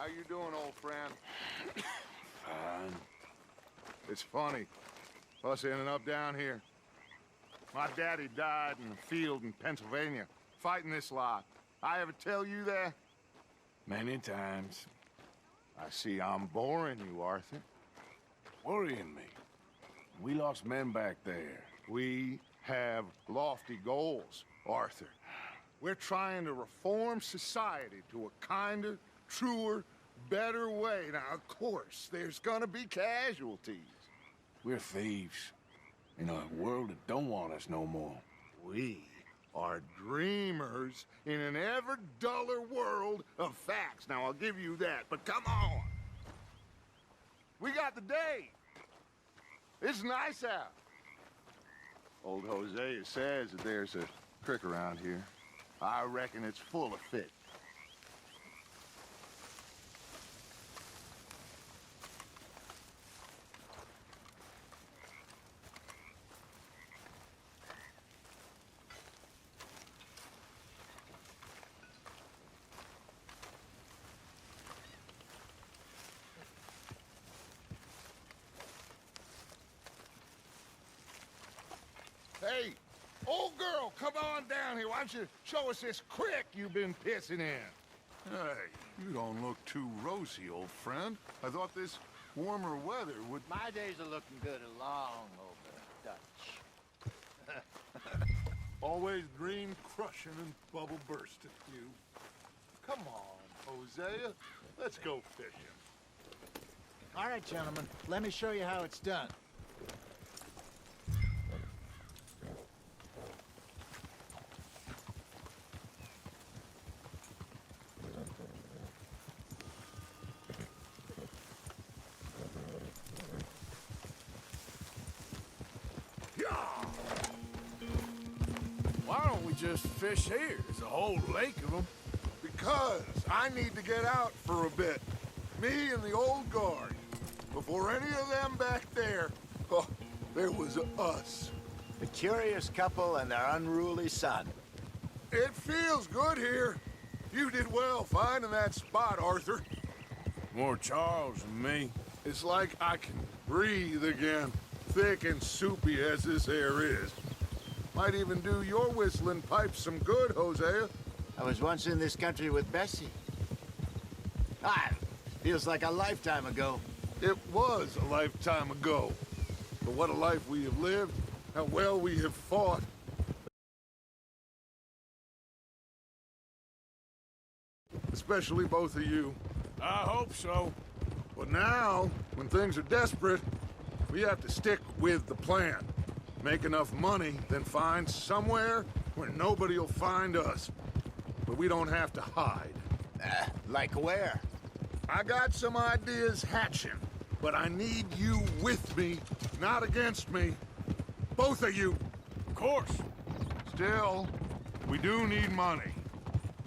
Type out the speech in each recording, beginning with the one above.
How you doing, old friend? Fine. It's funny, us ending up down here. My daddy died in the field in Pennsylvania, fighting this lot. I ever tell you that? Many times. I see I'm boring you, Arthur. Worrying me. We lost men back there. We have lofty goals, Arthur. We're trying to reform society to a kinder, truer, better way. Now, of course, there's gonna be casualties. We're thieves. In a world that don't want us no more. We are dreamers in an ever duller world of facts. Now, I'll give you that, but come on. We got the day. It's nice out. Old Hosea says that there's a creek around here. I reckon it's full of fish. Hey, old girl, come on down here. Why don't you show us this creek you've been pissing in? Hey, you don't look too rosy, old friend. I thought this warmer weather would... My days are looking good along over Dutch. Always dream crushing and bubble bursting, you. Come on, Hosea. Let's go fishing. All right, gentlemen, let me show you how it's done. Why don't we just fish here? There's a whole lake of them. Because I need to get out for a bit. Me and the old guard. Before any of them back there, oh, there was us. The curious couple and their unruly son. It feels good here. You did well finding that spot, Arthur. More Charles than me. It's like I can breathe again, thick and soupy as this air is. Might even do your whistling pipes some good, Hosea. I was once in this country with Bessie. Feels like a lifetime ago. It was a lifetime ago. But what a life we have lived, how well we have fought. Especially both of you. I hope so. But now, when things are desperate, we have to stick with the plan. Make enough money, then find somewhere where nobody will find us. But we don't have to hide. Like where? I got some ideas hatching, but I need you with me, not against me. Both of you. Of course. Still, we do need money.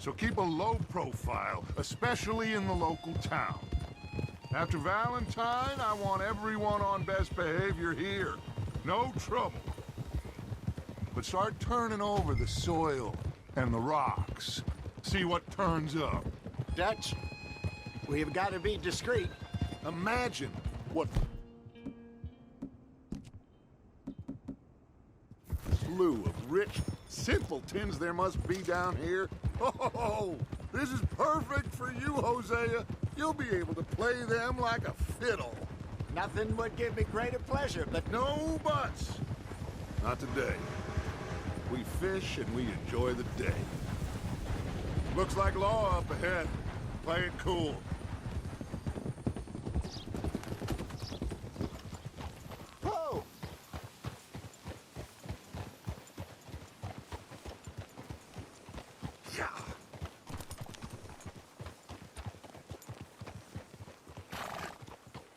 So keep a low profile, especially in the local town. After Valentine, I want everyone on best behavior here. No trouble. But start turning over the soil and the rocks. See what turns up. Dutch, we've got to be discreet. Imagine what slew of rich simpletons there must be down here. Oh, this is perfect for you, Hosea. You'll be able to play them like a fiddle. Nothing would give me greater pleasure, but No buts. Not today. We fish and we enjoy the day. Looks like law up ahead. Play it cool. whoa! Yeah.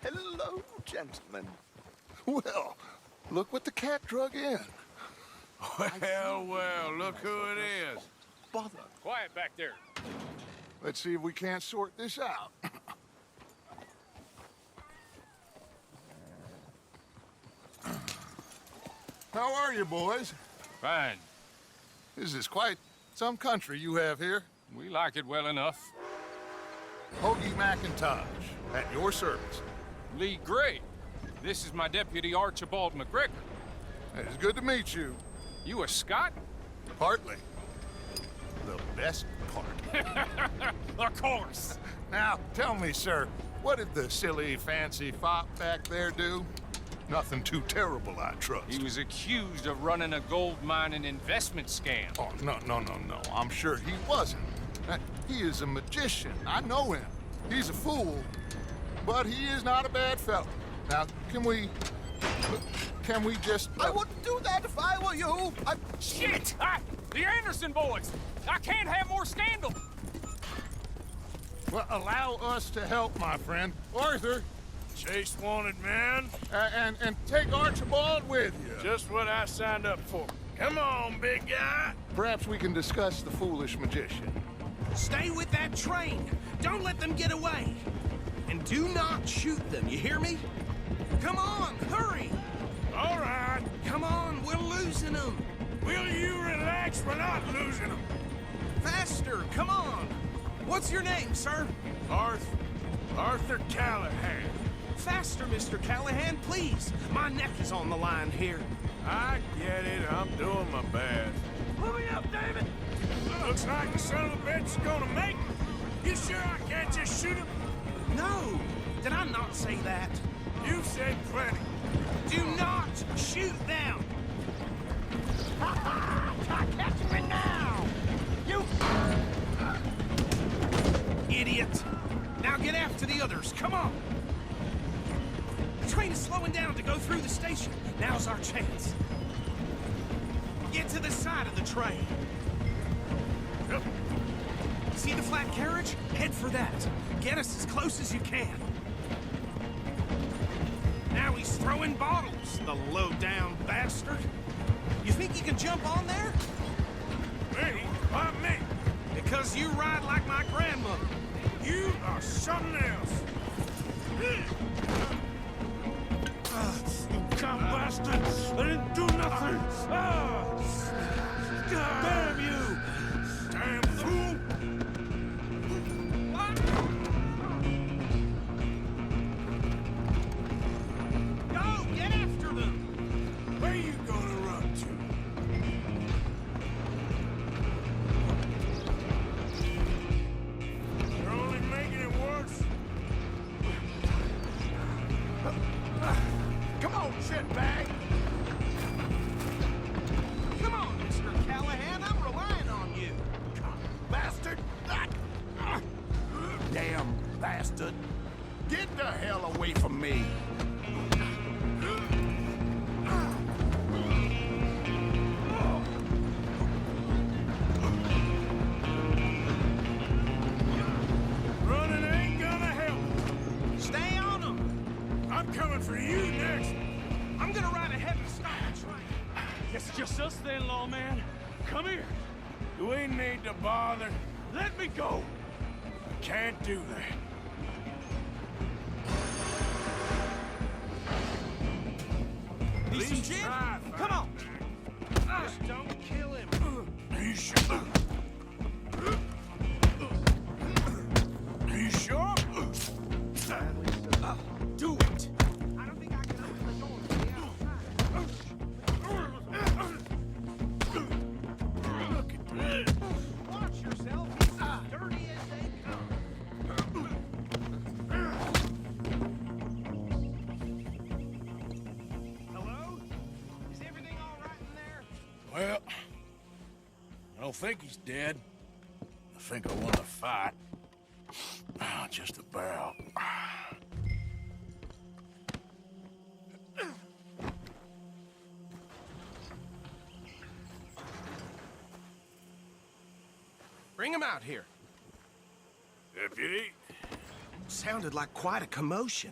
Hello, gentlemen. Well, look what the cat drug in. Well, look who it is. Bother. Quiet back there. Let's see if we can't sort this out. How are you, boys? Fine. This is quite some country you have here. We like it well enough. Hoagie McIntosh, at your service. Lee Gray. This is my deputy Archibald McGregor. It's good to meet you. You a Scot? Partly. The best part. Of course. Now, tell me, sir, what did the silly, fancy fop back there do? Nothing too terrible, I trust. He was accused of running a gold mining investment scam. Oh, no. I'm sure he wasn't. He is a magician. I know him. He's a fool, but he is not a bad fellow. Now, can we just... I wouldn't do that if I were you. Shit! The Anderson boys! I can't have more scandal! Well, allow us to help, my friend. Arthur, Chase wanted man. and take Archibald with you. Just what I signed up for. Come on, big guy. Perhaps we can discuss the foolish magician. Stay with that train. Don't let them get away. And do not shoot them, you hear me? Come on, hurry! All right. Come on, we're losing them. Will you relax? We're not losing them. Faster, come on. What's your name, sir? Arthur Callahan. Faster, Mr. Callahan, please. My neck is on the line here. I get it. I'm doing my best. Pull me up, David! Looks like the son of a bitch is gonna make it. You sure I can't just shoot him? No, did I not say that? You've said plenty. Do not shoot them! Catch me now! You... Idiot! Now get after the others, come on! The train is slowing down to go through the station. Now's our chance. Get to the side of the train. Yep. See the flat carriage? Head for that. Get us as close as you can. Now he's throwing bottles, the low-down bastard. You think you can jump on there? Me? Why me? Because you ride like my grandmother. You are something else. You cop bastard! I didn't do nothing! Damn you! Damn fool! Go, get after them! Where you gonna run to? You're only making it worse. Come on, shitbag! Come on, Mr. Callahan, I'm relying on you. Bastard! Damn bastard! Get the hell away from me! Running ain't gonna help. Stay on them. I'm coming for you next. I'm gonna ride ahead and stop the train. Guess it's just us then, lawman. Come here. Do we need to bother? Let me go. I can't do that. Need some gin? try, Come on. Just don't kill him. You sure? You sure? Do it. I don't think I can open the door from the outside. Look at that. Watch yourself. He's as dirty as they come. Hello? Is everything all right in there? Well, I don't think he's dead. I think I won the fight. Just about. Bring him out here. Deputy, Sounded like quite a commotion.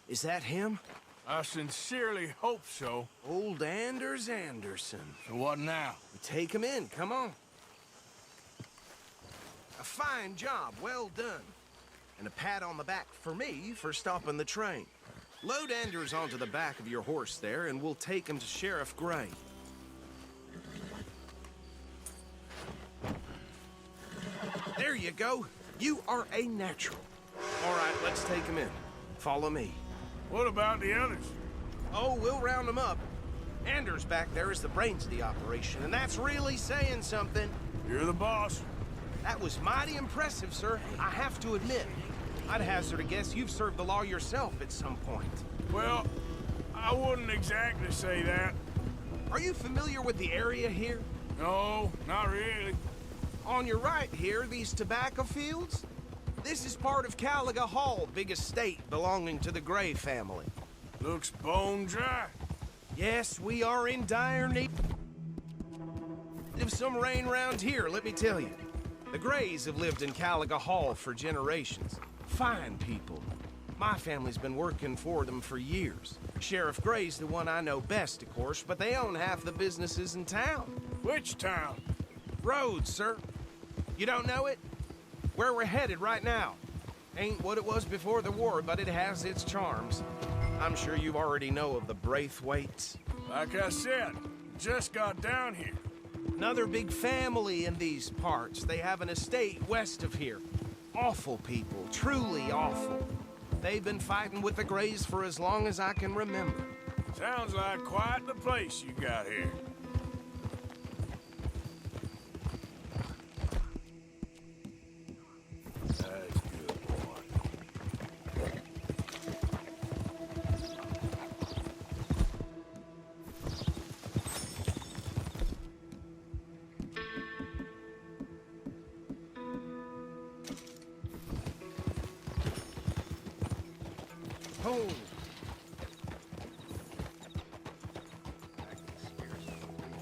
Is that him? I sincerely hope so. Old Anders Anderson. So what now? Take him in, come on. A fine job, well done. And a pat on the back for me for stopping the train. Load Anders onto the back of your horse there, and we'll take him to Sheriff Gray. There you go. You are a natural. All right, let's take him in. Follow me. What about the others? Oh, we'll round them up. Anders back there is the brains of the operation, and that's really saying something. You're the boss. That was mighty impressive, sir. I have to admit. I'd hazard a guess you've served the law yourself at some point. Well, I wouldn't exactly say that. Are you familiar with the area here? No, not really. On your right here, these tobacco fields? This is part of Caliga Hall, big estate belonging to the Gray family. Looks bone dry. Yes, we are in dire need of some rain round here, let me tell you. The Grays have lived in Caliga Hall for generations. Fine people. My family's been working for them for years. Sheriff Gray's the one I know best, of course, but they own half the businesses in town. Which town? Rhodes, sir. You don't know it? Where we're headed right now. Ain't what it was before the war, but it has its charms. I'm sure you already know of the Braithwaites. Like I said, just got down here. Another big family in these parts. They have an estate west of here. Awful people, truly awful. They've been fighting with the Grays for as long as I can remember. Sounds like quite the place you got here. That's good, boy. Oh.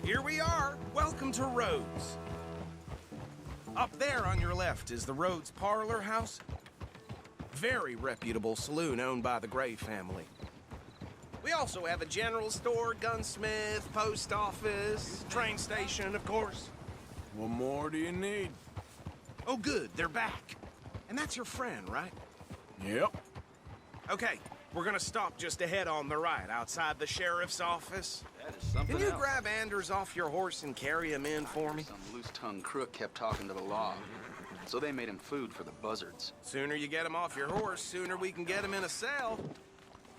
Here we are. Welcome to Rhodes. Up there on your left is the Rhodes Parlor House. Very reputable saloon owned by the Gray family. We also have a general store, gunsmith, post office, train station, of course. What more do you need? Oh, good. They're back. And that's your friend, right? Yep. Okay, we're gonna stop just ahead on the right, outside the sheriff's office. That is something Can you else. grab Anders off your horse and carry him in for me? Some loose-tongued crook kept talking to the law, so they made him food for the buzzards. Sooner you get him off your horse, sooner we can get him in a cell.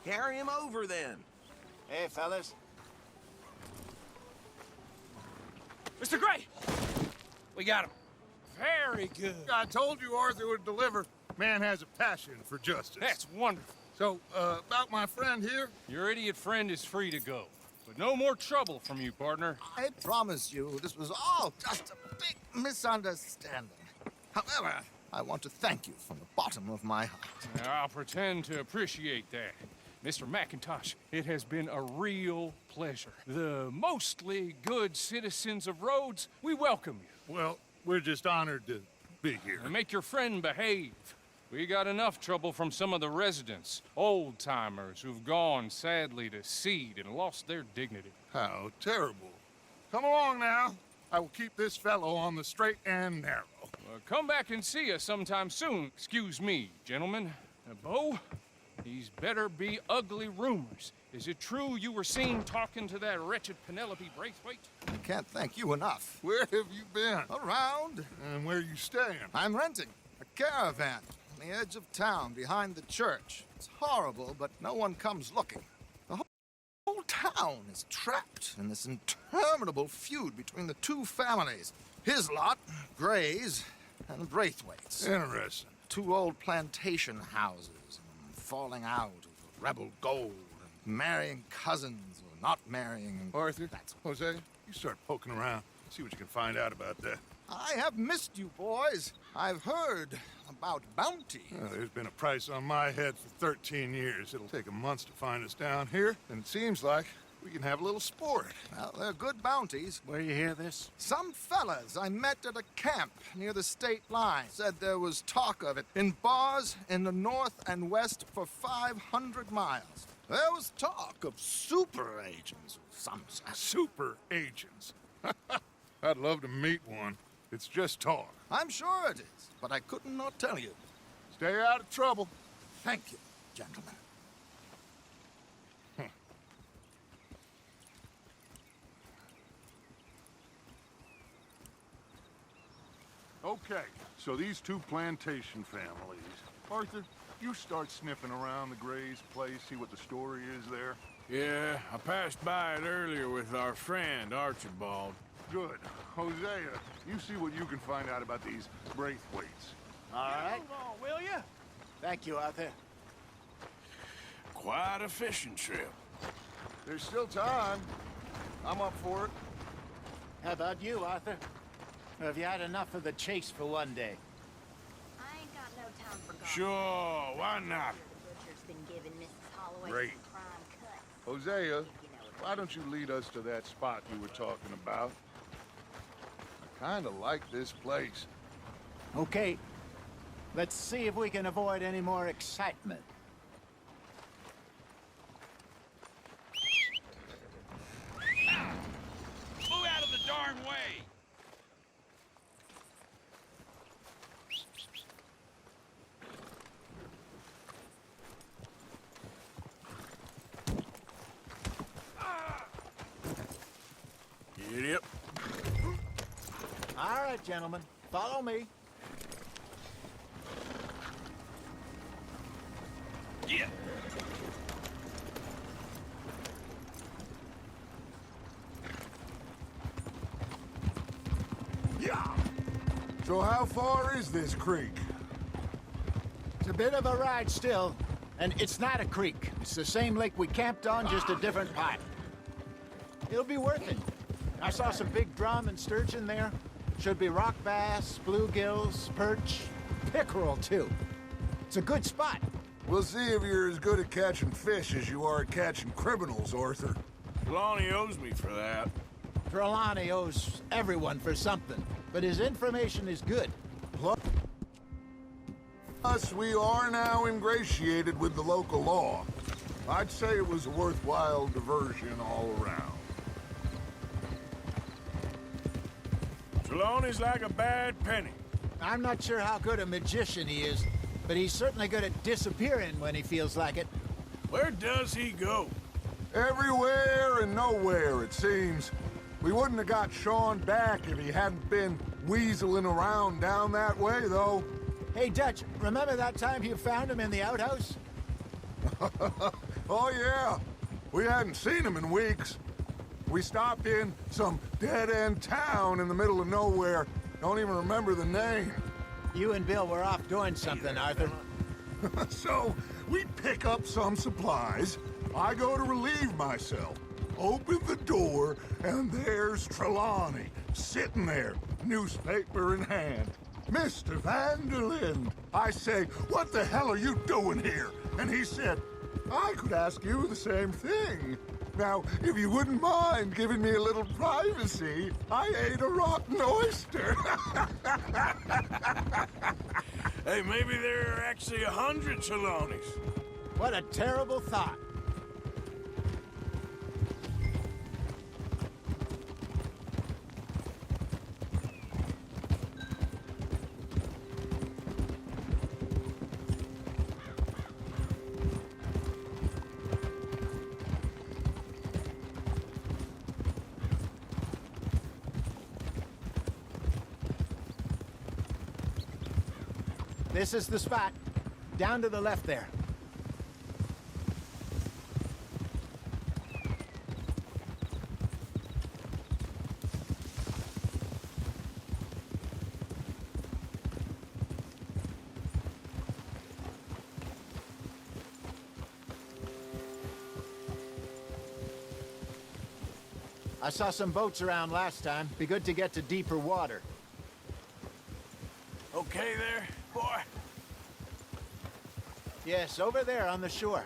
Carry him over then. Hey, fellas. Mr. Gray! We got him. Very good. I told you Arthur would deliver. Man has a passion for justice. That's wonderful. So, about my friend here? Your idiot friend is free to go. But no more trouble from you, partner. I promise you, this was all just a big misunderstanding. However, I want to thank you from the bottom of my heart. I'll pretend to appreciate that. Mr. McIntosh, it has been a real pleasure. The mostly good citizens of Rhodes, we welcome you. Well, we're just honored to be here. And make your friend behave. We got enough trouble from some of the residents, old-timers who've gone, sadly, to seed and lost their dignity. How terrible. Come along now. I will keep this fellow on the straight and narrow. Come back and see us sometime soon. Excuse me, gentlemen. Bo, these better be ugly rumors. Is it true you were seen talking to that wretched Penelope Braithwaite? I can't thank you enough. Where have you been? Around, And where you staying? I'm renting a caravan on the edge of town behind the church. It's horrible, but no one comes looking. The whole town is trapped in this interminable feud between the two families. His lot, Gray's, and Braithwaite's. Interesting. Two old plantation houses, falling out of rebel gold, and marrying cousins or not marrying. Arthur, That's Jose, you start poking around. See what you can find out about that. I have missed you, boys. I've heard about bounty. Well, there's been a price on my head for 13 years. It'll take 'em months to find us down here, and it seems like we can have a little sport. Well, they're good bounties. Where you hear this? Some fellas I met at a camp near the state line said there was talk of it in bars in the north and west for 500 miles. There was talk of super agents, some said. Super agents. I'd love to meet one. It's just talk. I'm sure it is, but I couldn't not tell you. Stay out of trouble. Thank you, gentlemen. Okay, so these two plantation families. Arthur, you start sniffing around the Gray's place, see what the story is there. Yeah, I passed by it earlier with our friend, Archibald. Good. Hosea, you see what you can find out about these Braithwaites. All right. Move on, will ya? Thank you, Arthur. Quite a fishing trip. There's still time. I'm up for it. How about you, Arthur? Or have you had enough of the chase for one day? I ain't got no time for golf. Sure, why not? The butcher's been giving Mrs. Holloway Great. some prime cuts. Hosea, You know what why don't you lead us to that spot you were talking about? I kinda like this place. Okay. Let's see if we can avoid any more excitement. Move out of the darn way! Yep. All right, gentlemen. Follow me. Yeah! Yeah! So how far is this creek? It's a bit of a ride still, and it's not a creek. It's the same lake we camped on, just a different pipe. It'll be worth it. I saw some big drum and sturgeon there. Should be rock bass, bluegills, perch, pickerel too. It's a good spot. We'll see if you're as good at catching fish as you are at catching criminals, Arthur. Lonnie owes me for that. Trelawney owes everyone for something, but his information is good. Plus, we are now ingratiated with the local law. I'd say it was a worthwhile diversion all around. Trelawney's like a bad penny. I'm not sure how good a magician he is, but he's certainly good at disappearing when he feels like it. Where does he go? Everywhere and nowhere, it seems. We wouldn't have got Sean back if he hadn't been weaseling around down that way, though. Hey, Dutch, remember that time you found him in the outhouse? Oh, yeah. We hadn't seen him in weeks. We stopped in some dead-end town in the middle of nowhere. Don't even remember the name. You and Bill were off doing something, Arthur. So, we pick up some supplies. I go to relieve myself. Open the door, and there's Trelawney, sitting there, newspaper in hand. Mr. Vanderlyn. I say, what the hell are you doing here? And he said, I could ask you the same thing. Now, if you wouldn't mind giving me a little privacy, I ate a rotten oyster. Hey, maybe there are actually 100 Trelawneys. What a terrible thought. This is the spot. Down to the left there. I saw some boats around last time. Be good to get to deeper water. Okay there, boy? Yes, over there on the shore.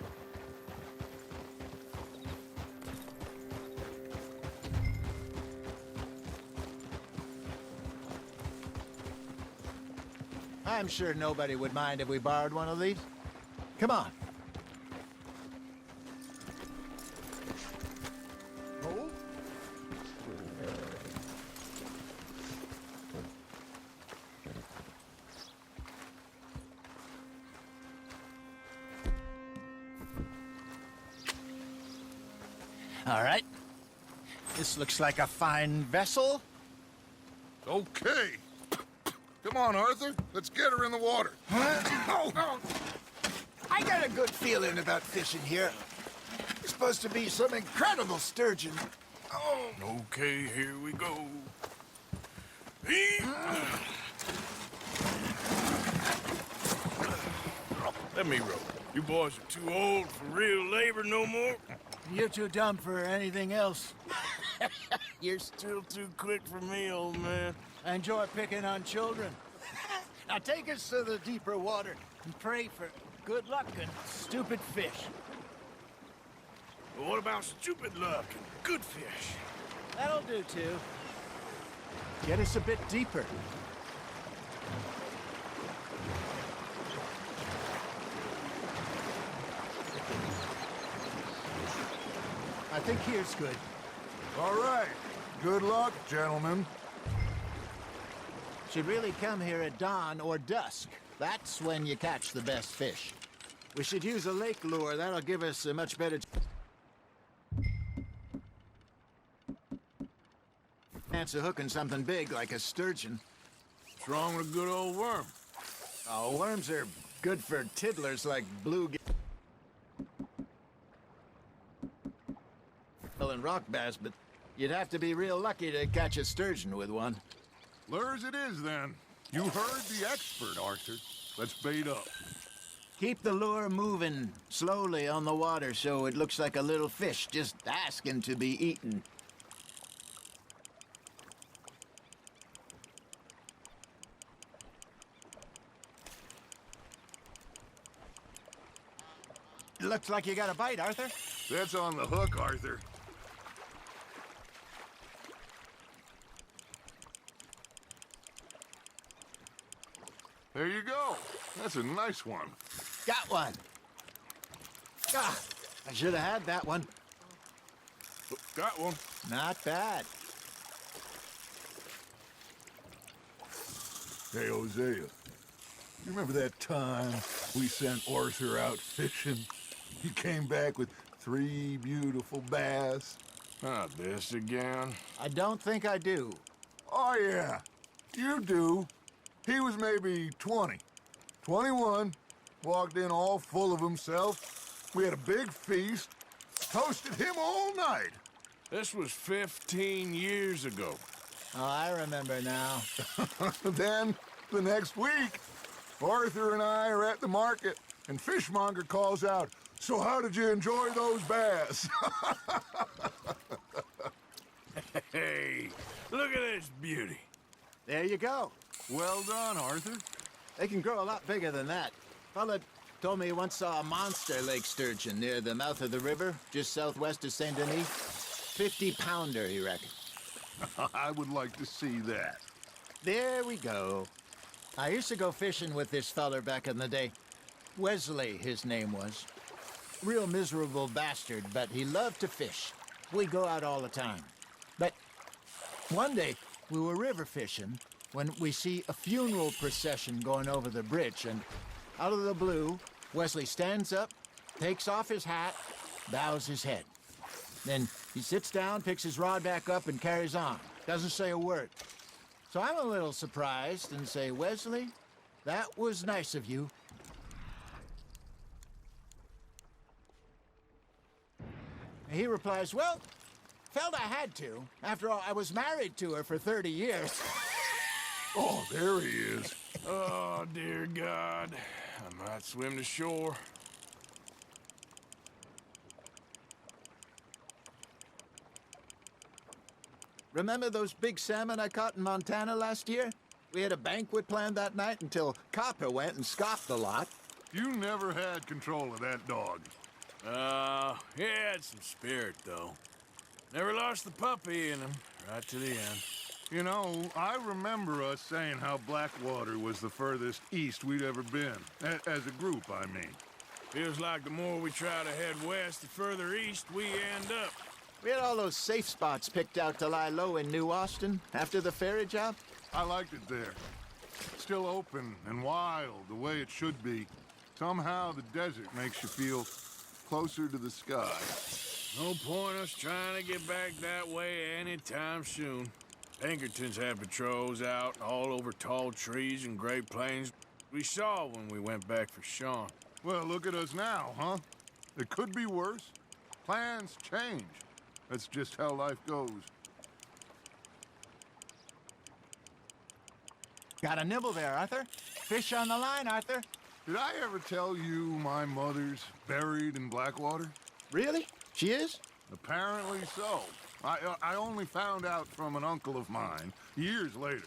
I'm sure nobody would mind if we borrowed one of these. Come on. Oh? All right. This looks like a fine vessel. Okay. Come on, Arthur. Let's get her in the water. Oh, I got a good feeling about fishing here. It's supposed to be some incredible sturgeon. Oh. Okay, here we go. Let me row. You boys are too old for real labor no more. You're too dumb for anything else. You're still too quick for me, old man. I enjoy picking on children. Now take us to the deeper water and pray for good luck and stupid fish. But what about stupid luck and good fish? That'll do, too. Get us a bit deeper. I think here's good. All right. Good luck, gentlemen. Should really come here at dawn or dusk. That's when you catch the best fish. We should use a lake lure. That'll give us a much better chance of hooking something big like a sturgeon. What's wrong with a good old worm? Oh, worms are good for tiddlers like bluegill and rock bass, but you'd have to be real lucky to catch a sturgeon with one. Lures it is, then. You heard the expert, Arthur. Let's bait up. Keep the lure moving slowly on the water so it looks like a little fish just asking to be eaten. Looks like you got a bite, Arthur. That's on the hook, Arthur. There you go. That's a nice one. Got one. Ah, I should have had that one. Got one. Not bad. Hey, Hosea. You remember that time we sent Arthur out fishing? He came back with 3 beautiful bass. Not this again. I don't think I do. Oh, yeah. You do. He was maybe 20. 21. Walked in all full of himself. We had a big feast. Toasted him all night. This was 15 years ago. Oh, I remember now. Then, the next week, Arthur and I are at the market, and Fishmonger calls out, "So how did you enjoy those bass?" Hey, look at this beauty. There you go. Well done, Arthur. They can grow a lot bigger than that. Fella told me he once saw a monster lake sturgeon near the mouth of the river, just southwest of Saint Denis. 50-pounder, he reckoned. I would like to see that. There we go. I used to go fishing with this feller back in the day. Wesley, his name was. Real miserable bastard, but he loved to fish. We'd go out all the time. But one day, we were river fishing when we see a funeral procession going over the bridge, and out of the blue, Wesley stands up, takes off his hat, bows his head. Then he sits down, picks his rod back up, and carries on. Doesn't say a word. So I'm a little surprised and say, "Wesley, that was nice of you." And he replies, "Well, felt I had to. After all, I was married to her for 30 years. Oh, there he is. Oh, dear God. I might swim to shore. Remember those big salmon I caught in Montana last year? We had a banquet planned that night until Copper went and scoffed a lot. You never had control of that dog. He had some spirit, though. Never lost the puppy in him, right to the end. You know, I remember us saying how Blackwater was the furthest east we'd ever been. As a group, I mean. Feels like the more we try to head west, the further east we end up. We had all those safe spots picked out to lie low in New Austin after the ferry job. I liked it there. Still open and wild, the way it should be. Somehow the desert makes you feel closer to the sky. No point us trying to get back that way anytime soon. Pinkertons had patrols out all over tall trees and Great Plains. We saw when we went back for Sean. Well, look at us now, huh? It could be worse. Plans change. That's just how life goes. Got a nibble there, Arthur? Fish on the line, Arthur. Did I ever tell you my mother's buried in Blackwater? Really? She is? Apparently so. I only found out from an uncle of mine years later.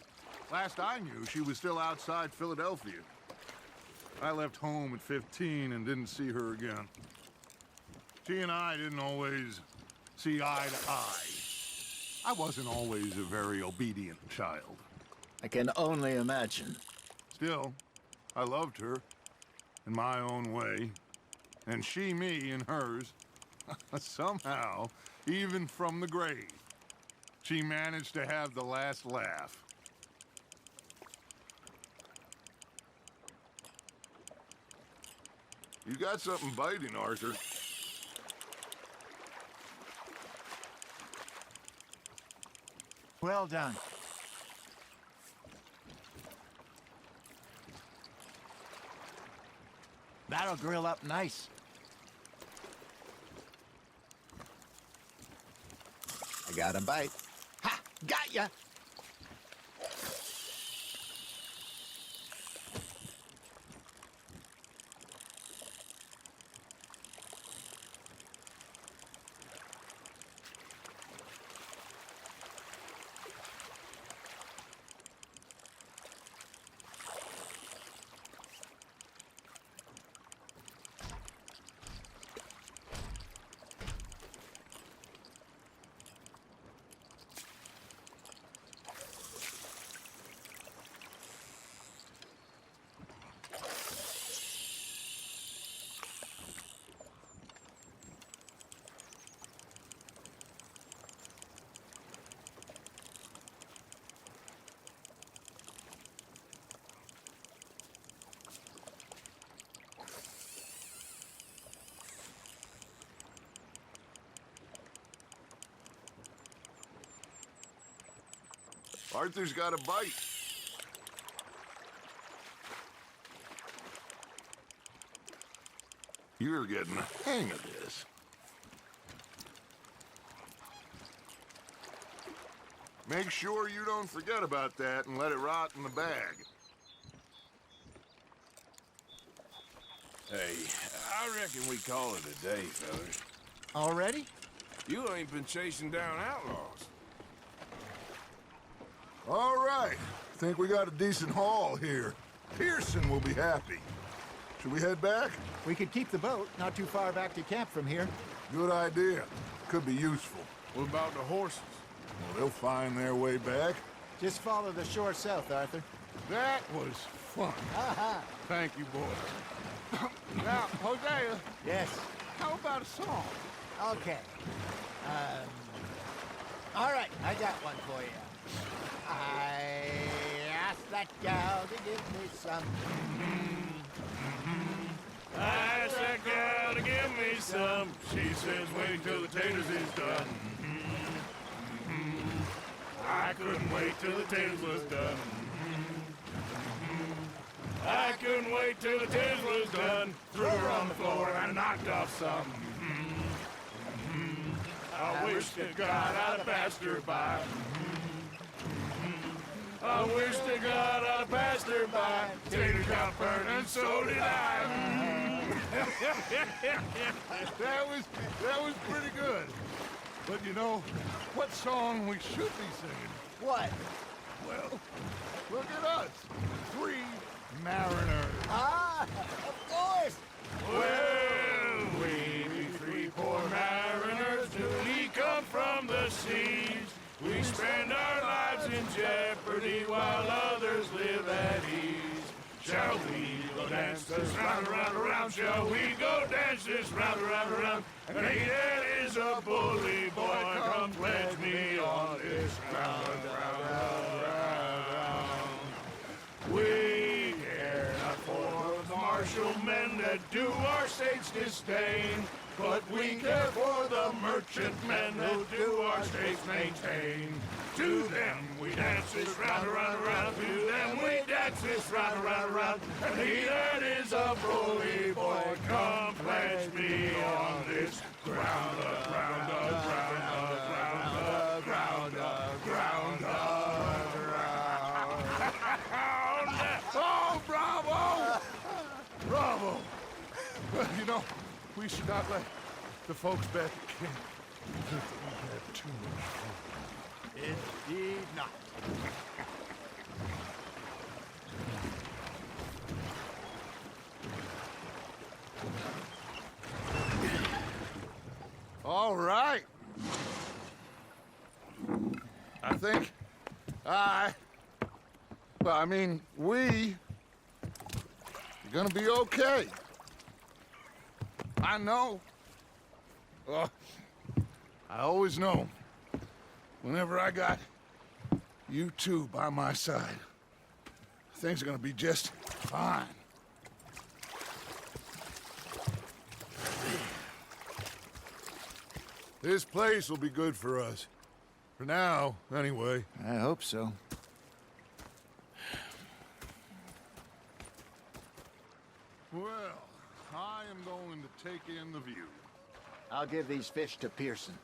Last I knew, she was still outside Philadelphia. I left home at 15 and didn't see her again. She and I didn't always see eye to eye. I wasn't always a very obedient child. I can only imagine. Still, I loved her in my own way, and she me in hers. Somehow, even from the grave, she managed to have the last laugh. You got something biting, Arthur. Well done. That'll grill up nice. I got a bite. Ha! Got ya! Arthur's got a bite. You're getting the hang of this. Make sure you don't forget about that and let it rot in the bag. Hey, I reckon we call it a day, fellas. Already? You ain't been chasing down outlaws. All right. Think we got a decent haul here. Pearson will be happy. Should we head back? We could keep the boat not too far back to camp from here. Good idea. Could be useful. What about the horses? Well, they'll find their way back. Just follow the shore south, Arthur. That was fun. Aha! Thank you, boys. Now, Hosea, Yes. how about a song? Okay. All right, I got one for you. I asked that gal to give me some. I asked that gal to give me some. She says wait till the taters is done. I couldn't wait till the taters was done. I couldn't wait till the taters was done. Threw her on the floor and I knocked off some. I wish to God I'd have passed her by. I wish to God I'd have passed her by. Taters got burned and so did I. That was pretty good. But you know, what song we should be singing? What? Well, look at us. 3 mariners. Ah, of course. Well, we be 3 poor mariners newly come from the seas. We spend our lives in jeopardy while others live at ease. Shall we go dance this round, around, around? Shall we go dance this round, around, around? And hey, that is a bully boy. Come pledge me on this round, round, round, round. We care not for the marsh fishermen that do our state's disdain. But we care for the merchantmen who do our states maintain. To them we dance this round, around, around. To them we dance this round, around, around. And he that is a bully boy, come pledge me on this ground, ground, ground, ground, ground, ground, ground. Oh, bravo! Bravo! Well, you know, we should not let the folks back at camp think that we had too much fun. Indeed not. All right. I think we are gonna be okay. I know. I always know. Whenever I got you two by my side, things are gonna be just fine. This place will be good for us. For now, anyway. I hope so. Well, I am going to take in the view. I'll give these fish to Pearson.